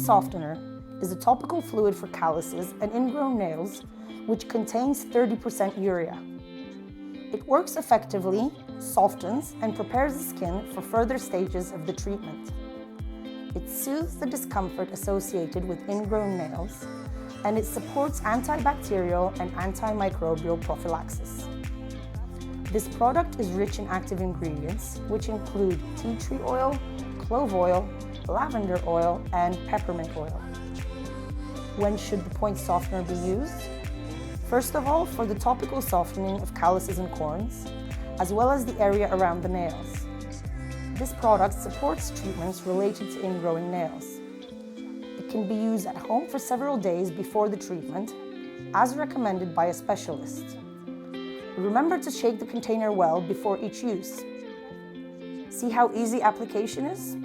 Softener is a topical fluid for calluses and ingrown nails which contains 30% urea. It works effectively, softens, and prepares the skin for further stages of the treatment. It soothes the discomfort associated with ingrown nails, and it supports antibacterial and antimicrobial prophylaxis. This product is rich in active ingredients, which include tea tree oil, clove oil, lavender oil, and peppermint oil. When should the point softener be used? First of all, for the topical softening of calluses and corns, as well as the area around the nails. This product supports treatments related to ingrowing nails. It can be used at home for several days before the treatment, as recommended by a specialist. Remember to shake the container well before each use. See how easy application is?